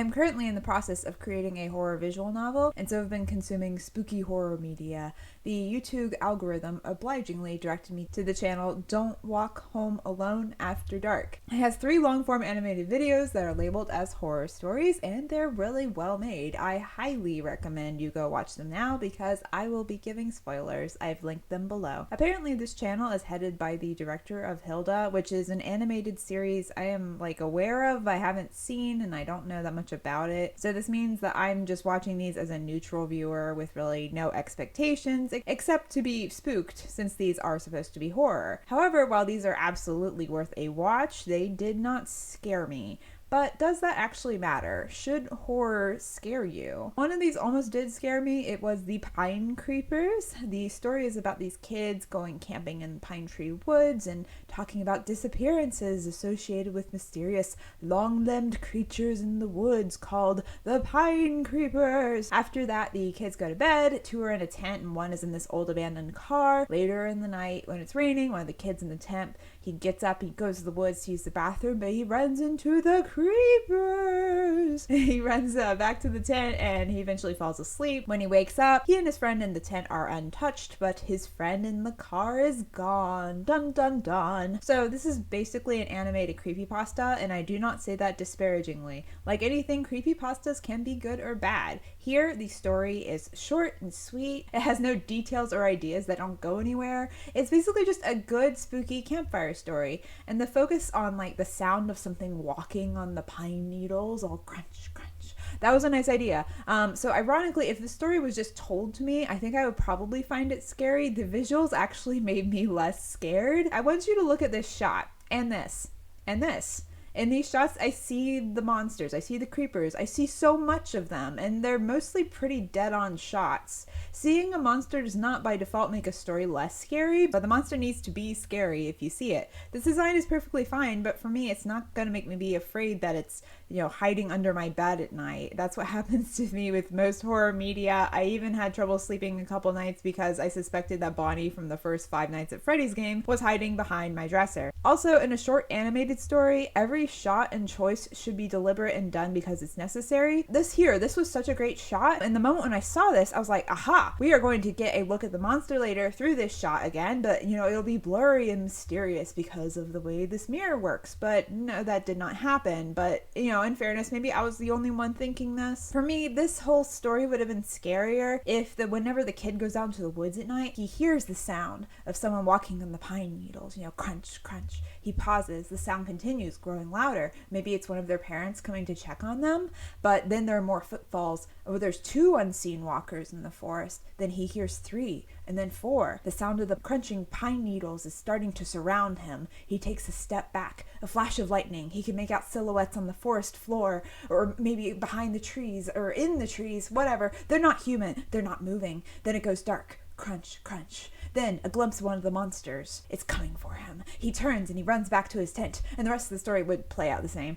am currently in the process of creating a horror visual novel, and so I've been consuming spooky horror media. The YouTube algorithm obligingly directed me to the channel Don't Walk Home Alone After Dark. It has 3 long-form animated videos that are labeled as horror stories, and they're really well made. I highly recommend you go watch them now because I will be giving spoilers. I've linked them below. Apparently this channel is headed by the director of ZELDA, which is an animated series I am aware of, I haven't seen, and I don't know that much about it. So this means that I'm just watching these as a neutral viewer with really no expectations except to be spooked, since these are supposed to be horror. However, while these are absolutely worth a watch, they did not scare me. But does that actually matter? Should horror scare you? One of these almost did scare me. It was the Pine Creepers. The story is about these kids going camping in pine tree woods and talking about disappearances associated with mysterious long-limbed creatures in the woods called the Pine Creepers. After that, the kids go to bed. 2 are in a tent and 1 is in this old abandoned car. Later in the night, when it's raining, one of the kids in the tent, he gets up, he goes to the woods to use the bathroom, but he runs into the creepers. He runs back to the tent and he eventually falls asleep. When he wakes up, he and his friend in the tent are untouched, but his friend in the car is gone. Dun dun dun. So this is basically an animated creepypasta, and I do not say that disparagingly. Like anything, creepypastas can be good or bad. Here, the story is short and sweet. It has no details or ideas that don't go anywhere. It's basically just a good spooky campfire story, and the focus on the sound of something walking on the pine needles, all crunch crunch, that was a nice idea. So ironically, if the story was just told to me, I think I would probably find it scary. The visuals actually made me less scared. I want you to look at this shot and this and this. In these shots, I see the monsters, I see the creepers, I see so much of them, and they're mostly pretty dead-on shots. Seeing a monster does not by default make a story less scary, but the monster needs to be scary if you see it. This design is perfectly fine, but for me, it's not gonna make me be afraid that it's, hiding under my bed at night. That's what happens to me with most horror media. I even had trouble sleeping a couple nights because I suspected that Bonnie from the first Five Nights at Freddy's game was hiding behind my dresser. Also, in a short animated story, every shot and choice should be deliberate and done because it's necessary. This was such a great shot, and the moment when I saw this, I was like, aha, we are going to get a look at the monster later through this shot again, but it'll be blurry and mysterious because of the way this mirror works. But no, that did not happen. But in fairness, maybe I was the only one thinking this. For me, this whole story would have been scarier if whenever the kid goes out into the woods at night, he hears the sound of someone walking on the pine needles, crunch crunch. He pauses, the sound continues, growing louder. Maybe it's one of their parents coming to check on them, but then there are more footfalls. Oh, there's 2 unseen walkers in the forest. Then he hears 3, and then 4. The sound of the crunching pine needles is starting to surround him. He takes a step back, a flash of lightning. He can make out silhouettes on the forest floor, or maybe behind the trees, or in the trees, whatever. They're not human. They're not moving. Then it goes dark. Crunch, crunch. Then a glimpse of one of the monsters. It's coming for him. He turns and he runs back to his tent, and the rest of the story would play out the same.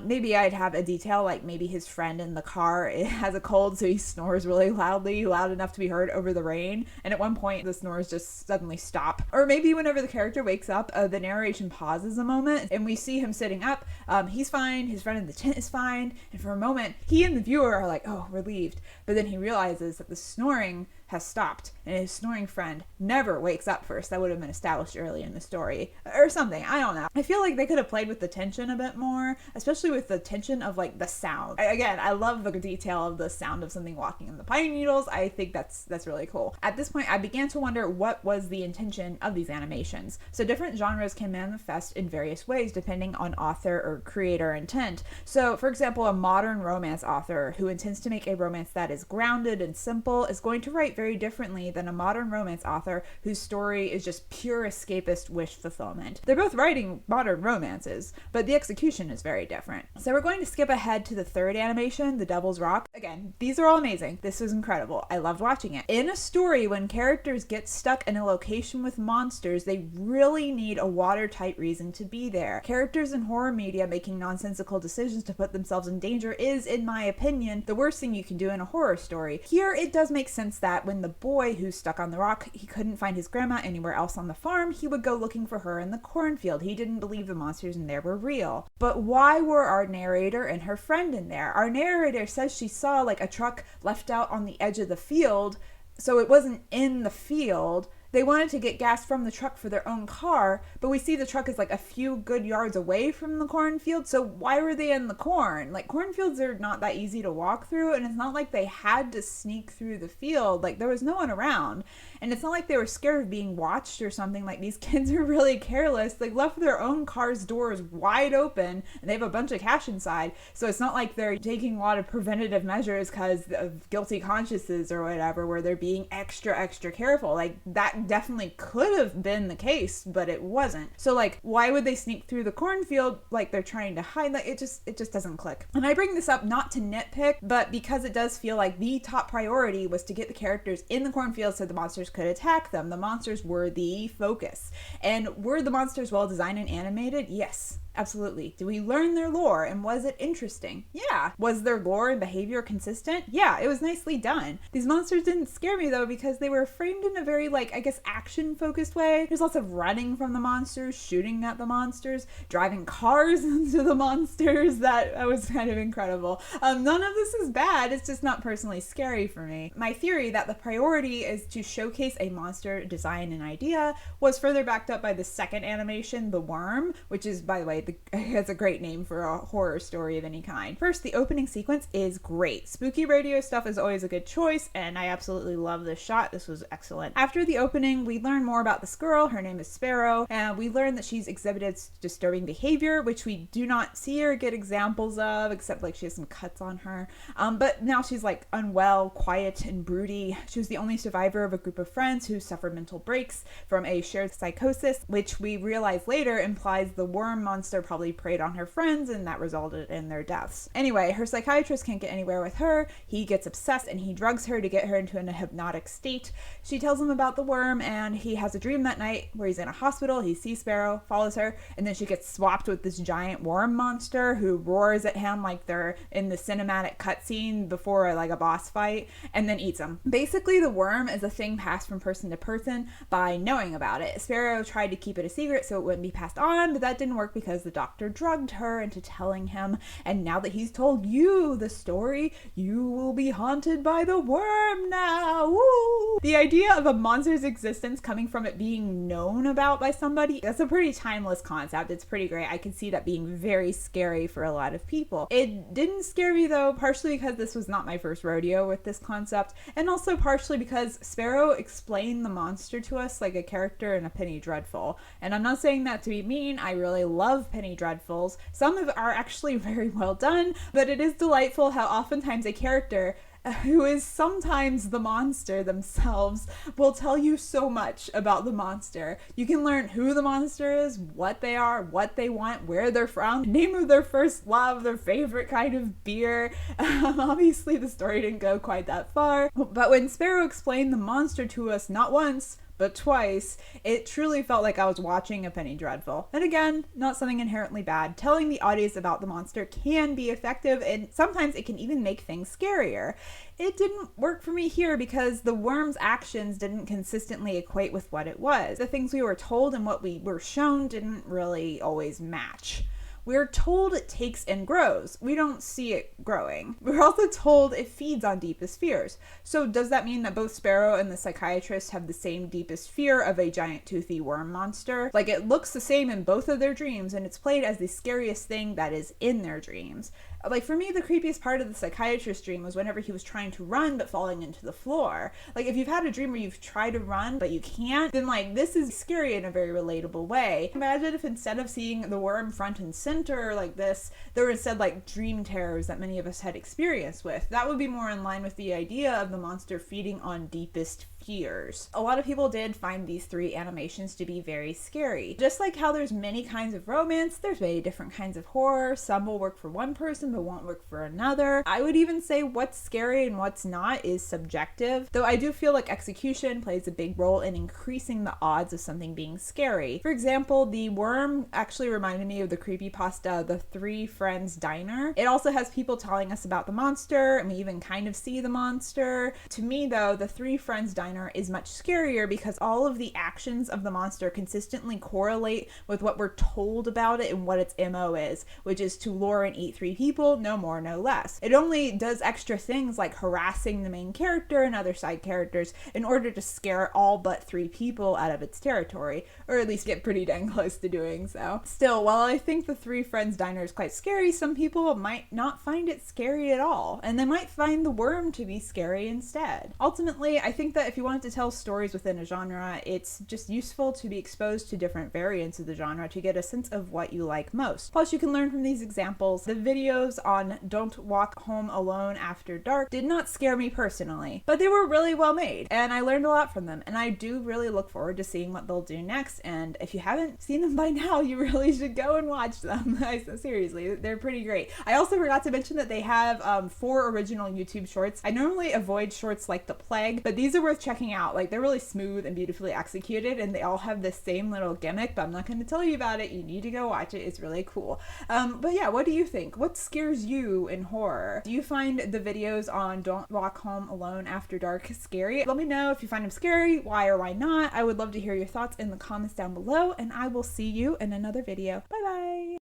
Maybe I'd have a detail like maybe his friend in the car has a cold, so he snores really loudly, loud enough to be heard over the rain, and at one point the snores just suddenly stop. Or maybe whenever the character wakes up, the narration pauses a moment, and we see him sitting up. He's fine, his friend in the tent is fine, and for a moment, he and the viewer are like, oh, relieved. But then he realizes that the snoring has stopped, and his snoring friend never wakes up first. That would have been established early in the story or something. I don't know. I feel like they could have played with the tension a bit more, especially with the tension of the sound. Again, I love the detail of the sound of something walking in the pine needles. I think that's really cool. At this point, I began to wonder what was the intention of these animations. So different genres can manifest in various ways depending on author or creator intent. So for example, a modern romance author who intends to make a romance that is grounded and simple is going to write very differently than a modern romance author whose story is just pure escapist wish fulfillment. They're both writing modern romances, but the execution is very different. So we're going to skip ahead to the 3rd animation, The Devil's Rock. Again, these are all amazing. This was incredible. I loved watching it. In a story, when characters get stuck in a location with monsters, they really need a watertight reason to be there. Characters in horror media making nonsensical decisions to put themselves in danger is, in my opinion, the worst thing you can do in a horror story. Here, it does make sense that when the boy who's stuck on the rock, he couldn't find his grandma anywhere else on the farm, he would go looking for her in the cornfield. He didn't believe the monsters in there were real. But why were our narrator and her friend in there? Our narrator says she saw like a truck left out on the edge of the field, so it wasn't in the field. They wanted to get gas from the truck for their own car, but we see the truck is like a few good yards away from the cornfield, so why were they in the corn? Like, cornfields are not that easy to walk through, and it's not like they had to sneak through the field. Like, there was no one around, and it's not like they were scared of being watched or something. Like, these kids are really careless. They left their own car's doors wide open, and they have a bunch of cash inside, so it's not like they're taking a lot of preventative measures because of guilty consciences or whatever, where they're being extra careful. Like, that definitely could have been the case, but it wasn't. So like, why would they sneak through the cornfield like they're trying to hide? Like, it just doesn't click. And I bring this up not to nitpick, but because it does feel like the top priority was to get the characters in the cornfield so the monsters could attack them. The monsters were the focus. And were the monsters well designed and animated? Yes. Absolutely. Did we learn their lore, and was it interesting? Yeah. Was their lore and behavior consistent? Yeah, it was nicely done. These monsters didn't scare me though because they were framed in a very, like, I guess, action-focused way. There's lots of running from the monsters, shooting at the monsters, driving cars into the monsters. That was kind of incredible. None of this is bad. It's just not personally scary for me. My theory that the priority is to showcase a monster design and idea was further backed up by the second animation, The Worm, which is, by the way, it's a great name for a horror story of any kind. First, the opening sequence is great. Spooky radio stuff is always a good choice, and I absolutely love this shot. This was excellent. After the opening, we learn more about this girl. Her name is Sparrow, and we learn that she's exhibited disturbing behavior, which we do not see or get examples of, except like she has some cuts on her. But now she's like unwell, quiet, and broody. She was the only survivor of a group of friends who suffered mental breaks from a shared psychosis, which we realize later implies the worm monster probably preyed on her friends, and that resulted in their deaths. Anyway, her psychiatrist can't get anywhere with her. He gets obsessed and he drugs her to get her into a hypnotic state. She tells him about the worm, and he has a dream that night where he's in a hospital. He sees Sparrow, follows her, and then she gets swapped with this giant worm monster who roars at him like they're in the cinematic cutscene before like a boss fight, and then eats him. Basically, the worm is a thing passed from person to person by knowing about it. Sparrow tried to keep it a secret so it wouldn't be passed on, but that didn't work because the doctor drugged her into telling him, and now that he's told you the story, you will be haunted by the worm now. Woo! The idea of a monster's existence coming from it being known about by somebody, that's a pretty timeless concept. It's pretty great. I can see that being very scary for a lot of people. It didn't scare me though, partially because this was not my first rodeo with this concept, and also partially because Sparrow explained the monster to us like a character in a Penny Dreadful. And I'm not saying that to be mean. I really love Penny Dreadfuls. Some of are actually very well done, but it is delightful how oftentimes a character who is sometimes the monster themselves will tell you so much about the monster. You can learn who the monster is, what they are, what they want, where they're from, name of their first love, their favorite kind of beer. Obviously the story didn't go quite that far, but when Sparrow explained the monster to us not once, but twice, it truly felt like I was watching a Penny Dreadful. And again, not something inherently bad. Telling the audience about the monster can be effective, and sometimes it can even make things scarier. It didn't work for me here because the worm's actions didn't consistently equate with what it was. The things we were told and what we were shown didn't really always match. We're told it takes and grows. We don't see it growing. We're also told it feeds on deepest fears. So does that mean that both Sparrow and the psychiatrist have the same deepest fear of a giant toothy worm monster? Like, it looks the same in both of their dreams, and it's played as the scariest thing that is in their dreams. Like, for me, the creepiest part of the psychiatrist's dream was whenever he was trying to run but falling into the floor. Like, if you've had a dream where you've tried to run but you can't, then like, this is scary in a very relatable way. Imagine if instead of seeing the worm front and center like this, there were instead like dream terrors that many of us had experience with. That would be more in line with the idea of the monster feeding on deepest years. A lot of people did find these 3 animations to be very scary. Just like how there's many kinds of romance, there's many different kinds of horror. Some will work for one person but won't work for another. I would even say what's scary and what's not is subjective, though I do feel like execution plays a big role in increasing the odds of something being scary. For example, the worm actually reminded me of the creepypasta The Three Friends Diner. It also has people telling us about the monster, and we even kind of see the monster. To me though, The Three Friends Diner is much scarier because all of the actions of the monster consistently correlate with what we're told about it and what its MO is, which is to lure and eat 3 people, no more, no less. It only does extra things like harassing the main character and other side characters in order to scare all but 3 people out of its territory, or at least get pretty dang close to doing so. Still, while I think The Three Friends Diner is quite scary, some people might not find it scary at all, and they might find the worm to be scary instead. Ultimately, I think that if you wanted to tell stories within a genre, it's just useful to be exposed to different variants of the genre to get a sense of what you like most. Plus, you can learn from these examples. The videos on Don't Walk Home Alone After Dark did not scare me personally, but they were really well made, and I learned a lot from them, and I do really look forward to seeing what they'll do next, and if you haven't seen them by now, you really should go and watch them. Seriously, they're pretty great. I also forgot to mention that they have 4 original YouTube shorts. I normally avoid shorts like The Plague, but these are worth checking out. Like, they're really smooth and beautifully executed, and they all have the same little gimmick, but I'm not going to tell you about it. You need to go watch it. It's really cool. But yeah, what do you think? What scares you in horror? Do you find the videos on Don't Walk Home Alone After Dark scary? Let me know if you find them scary, why or why not. I would love to hear your thoughts in the comments down below, and I will see you in another video. Bye bye!